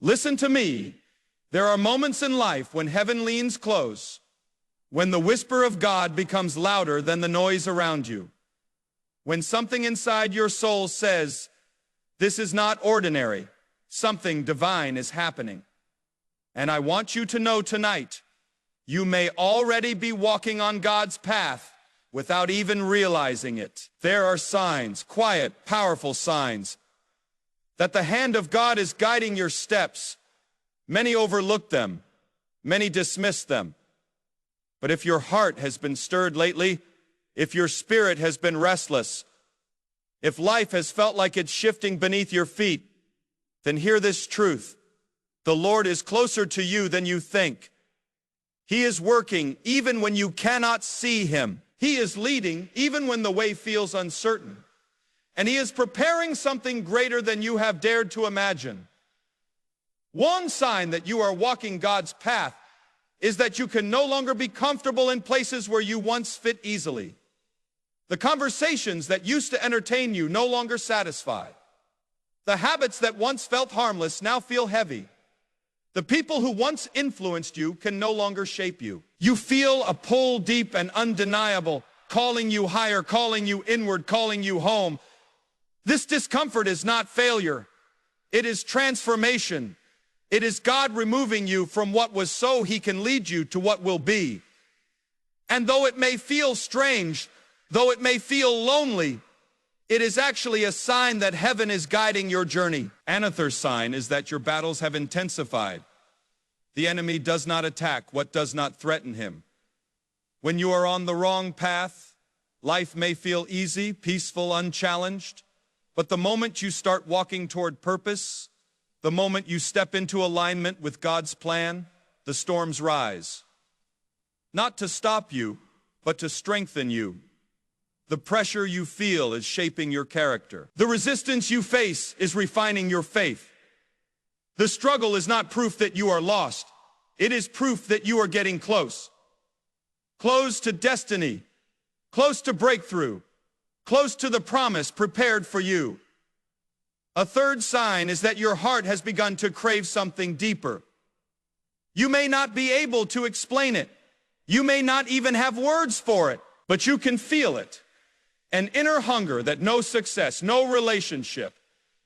Listen to me. There are moments in life when heaven leans close, when the whisper of God becomes louder than the noise around you, when something inside your soul says, "This is not ordinary, something divine is happening." And I want you to know tonight, you may already be walking on God's path without even realizing it. There are signs, quiet, powerful signs, that the hand of God is guiding your steps. Many overlook them, many dismiss them. But if your heart has been stirred lately, if your spirit has been restless, if life has felt like it's shifting beneath your feet, then hear this truth. The Lord is closer to you than you think. He is working even when you cannot see him. He is leading even when the way feels uncertain. And he is preparing something greater than you have dared to imagine. One sign that you are walking God's path is that you can no longer be comfortable in places where you once fit easily. The conversations that used to entertain you no longer satisfy. The habits that once felt harmless now feel heavy. The people who once influenced you can no longer shape you. You feel a pull deep and undeniable, calling you higher, calling you inward, calling you home. This discomfort is not failure. It is transformation. It is God removing you from what was so he can lead you to what will be. And though it may feel strange, though it may feel lonely, it is actually a sign that heaven is guiding your journey. Another sign is that your battles have intensified. The enemy does not attack what does not threaten him. When you are on the wrong path, life may feel easy, peaceful, unchallenged. But the moment you start walking toward purpose, the moment you step into alignment with God's plan, the storms rise. Not to stop you, but to strengthen you. The pressure you feel is shaping your character. The resistance you face is refining your faith. The struggle is not proof that you are lost. It is proof that you are getting close. Close to destiny, close to breakthrough, close to the promise prepared for you. A third sign is that your heart has begun to crave something deeper. You may not be able to explain it. You may not even have words for it, but you can feel it. An inner hunger that no success, no relationship,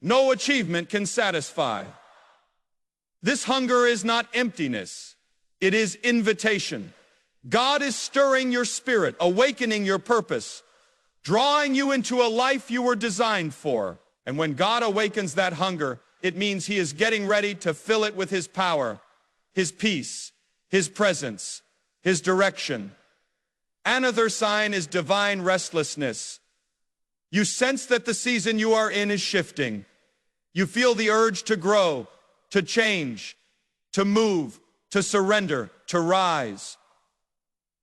no achievement can satisfy. This hunger is not emptiness. It is invitation. God is stirring your spirit, awakening your purpose, drawing you into a life you were designed for. And when God awakens that hunger, it means he is getting ready to fill it with his power, his peace, his presence, his direction. Another sign is divine restlessness. You sense that the season you are in is shifting. You feel the urge to grow, to change, to move, to surrender, to rise.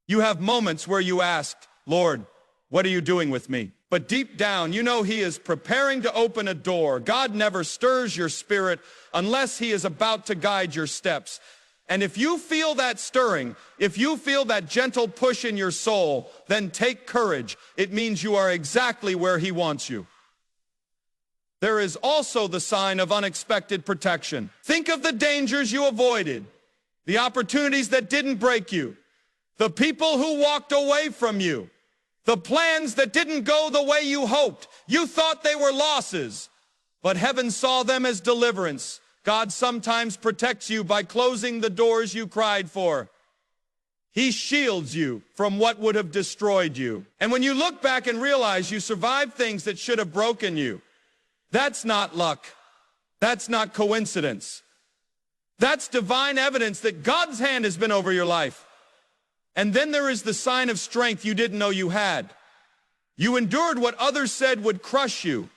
You have moments where you ask, "Lord, what are you doing with me?" But deep down, you know he is preparing to open a door. God never stirs your spirit unless he is about to guide your steps. And if you feel that stirring, if you feel that gentle push in your soul, then take courage. It means you are exactly where he wants you. There is also the sign of unexpected protection. Think of the dangers you avoided, the opportunities that didn't break you, the people who walked away from you, the plans that didn't go the way you hoped. You thought they were losses, but heaven saw them as deliverance. God sometimes protects you by closing the doors you cried for. He shields you from what would have destroyed you. And when you look back and realize you survived things that should have broken you, that's not luck. That's not coincidence. That's divine evidence that God's hand has been over your life. And then there is the sign of strength you didn't know you had. You endured what others said would crush you.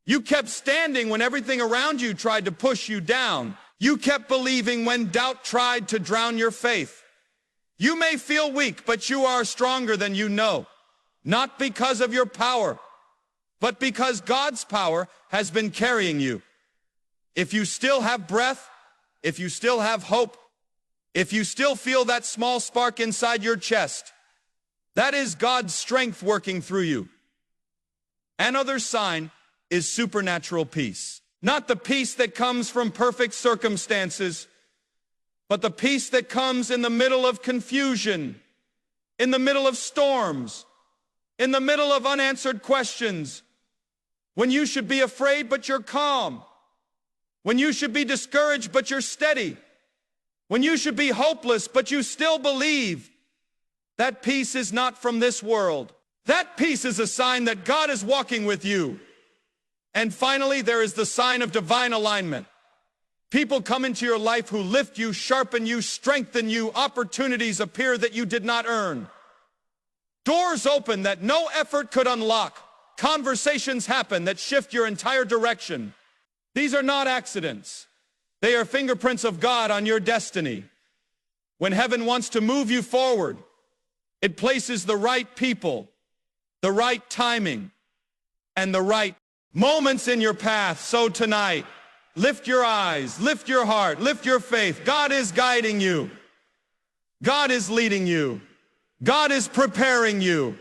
You kept standing when everything around you tried to push you down. You kept believing when doubt tried to drown your faith. You may feel weak, but you are stronger than you know. Not because of your power, but because God's power has been carrying you. If you still have breath, if you still have hope, if you still feel that small spark inside your chest, that is God's strength working through you. Another sign is supernatural peace. Not the peace that comes from perfect circumstances, but the peace that comes in the middle of confusion, in the middle of storms, in the middle of unanswered questions, when you should be afraid but you're calm, when you should be discouraged but you're steady, when you should be hopeless but you still believe. That peace is not from this world. That peace is a sign that God is walking with you. And finally, there is the sign of divine alignment. People come into your life who lift you, sharpen you, strengthen you. Opportunities appear that you did not earn. Doors open that no effort could unlock. Conversations happen that shift your entire direction. These are not accidents. They are fingerprints of God on your destiny. When heaven wants to move you forward, it places the right people, the right timing, and the right moments in your path. So tonight, lift your eyes, lift your heart, lift your faith. God is guiding you. God is leading you. God is preparing you.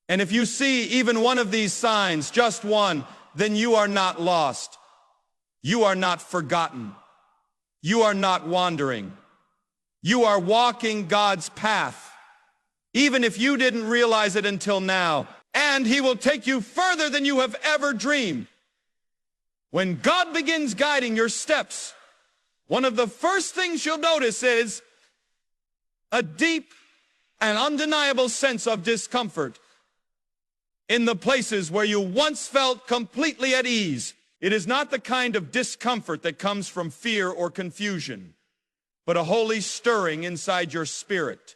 And if you see even one of these signs, just one, then you are not lost. You are not forgotten. You are not wandering. You are walking God's path, even if you didn't realize it until now. And He will take you further than you have ever dreamed. When God begins guiding your steps, one of the first things you'll notice is a deep and undeniable sense of discomfort in the places where you once felt completely at ease. It is not the kind of discomfort that comes from fear or confusion, but a holy stirring inside your spirit.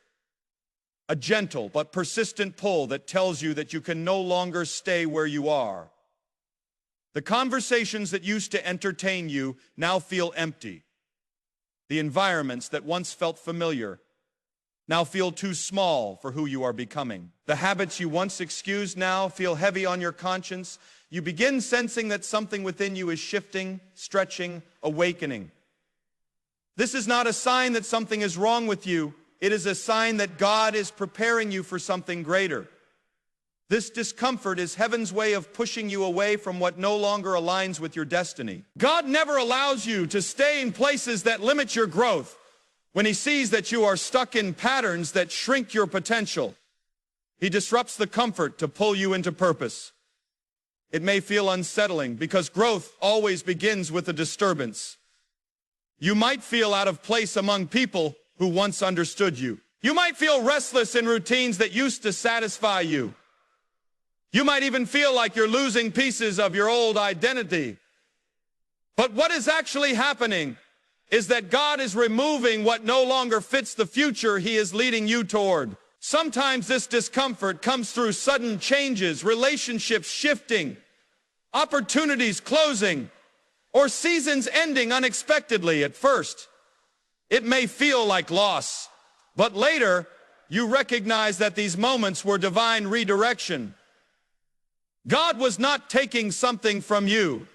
A gentle but persistent pull that tells you that you can no longer stay where you are. The conversations that used to entertain you now feel empty. The environments that once felt familiar now feel too small for who you are becoming. The habits you once excused now feel heavy on your conscience. You begin sensing that something within you is shifting, stretching, awakening. This is not a sign that something is wrong with you. It is a sign that God is preparing you for something greater. This discomfort is heaven's way of pushing you away from what no longer aligns with your destiny. God never allows you to stay in places that limit your growth. When He sees that you are stuck in patterns that shrink your potential, He disrupts the comfort to pull you into purpose. It may feel unsettling because growth always begins with a disturbance. You might feel out of place among people who once understood you. You might feel restless in routines that used to satisfy you. You might even feel like you're losing pieces of your old identity. But what is actually happening is that God is removing what no longer fits the future He is leading you toward. Sometimes this discomfort comes through sudden changes, relationships shifting, opportunities closing, or seasons ending unexpectedly. At first, it may feel like loss, but later you recognize that these moments were divine redirection. God was not taking something from you.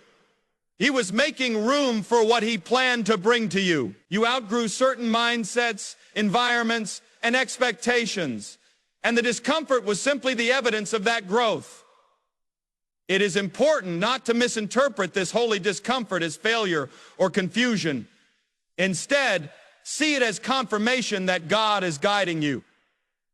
He was making room for what He planned to bring to you. You outgrew certain mindsets, environments, and expectations, and the discomfort was simply the evidence of that growth. It is important not to misinterpret this holy discomfort as failure or confusion. Instead, see it as confirmation that God is guiding you.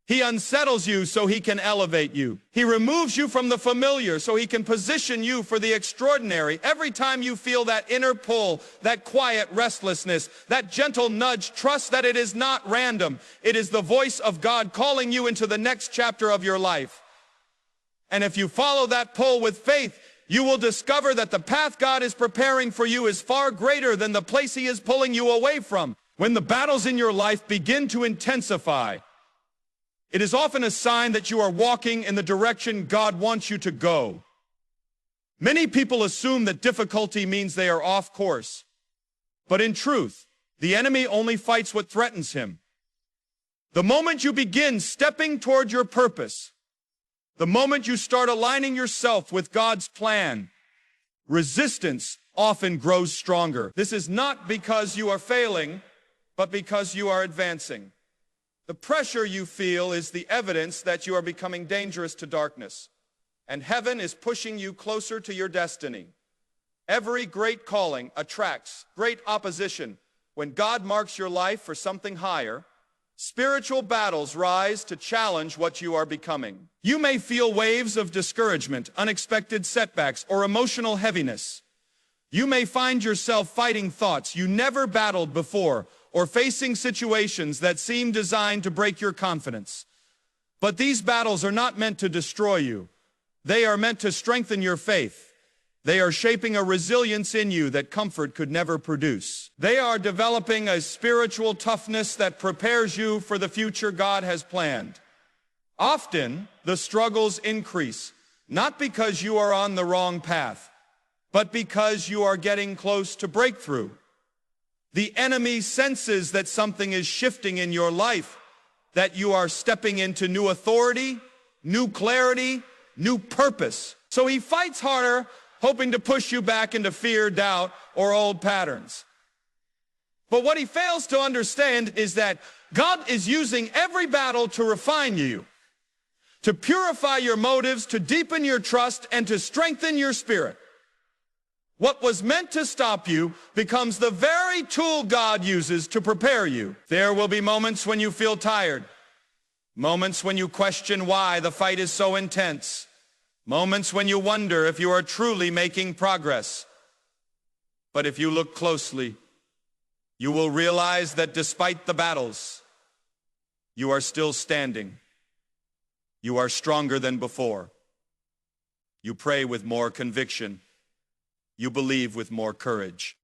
He unsettles you so He can elevate you. He removes you from the familiar so He can position you for the extraordinary. Every time you feel that inner pull, that quiet restlessness, that gentle nudge, trust that it is not random. It is the voice of God calling you into the next chapter of your life. And if you follow that pull with faith, you will discover that the path God is preparing for you is far greater than the place He is pulling you away from. When the battles in your life begin to intensify, it is often a sign that you are walking in the direction God wants you to go. Many people assume that difficulty means they are off course. But in truth, the enemy only fights what threatens him. The moment you begin stepping toward your purpose, the moment you start aligning yourself with God's plan, resistance often grows stronger. This is not because you are failing, but because you are advancing. The pressure you feel is the evidence that you are becoming dangerous to darkness, and heaven is pushing you closer to your destiny. Every great calling attracts great opposition. When God marks your life for something higher, spiritual battles rise to challenge what you are becoming. You may feel waves of discouragement, unexpected setbacks, or emotional heaviness. You may find yourself fighting thoughts you never battled before, or facing situations that seem designed to break your confidence. But these battles are not meant to destroy you. They are meant to strengthen your faith. They are shaping a resilience in you that comfort could never produce. They are developing a spiritual toughness that prepares you for the future God has planned. Often, the struggles increase, not because you are on the wrong path, but because you are getting close to breakthrough. The enemy senses that something is shifting in your life, that you are stepping into new authority, new clarity, new purpose. So he fights harder, hoping to push you back into fear, doubt, or old patterns. But what he fails to understand is that God is using every battle to refine you, to purify your motives, to deepen your trust, and to strengthen your spirit. What was meant to stop you becomes the very tool God uses to prepare you. There will be moments when you feel tired, moments when you question why the fight is so intense, moments when you wonder if you are truly making progress. But if you look closely, you will realize that despite the battles, you are still standing. You are stronger than before. You pray with more conviction. You believe with more courage.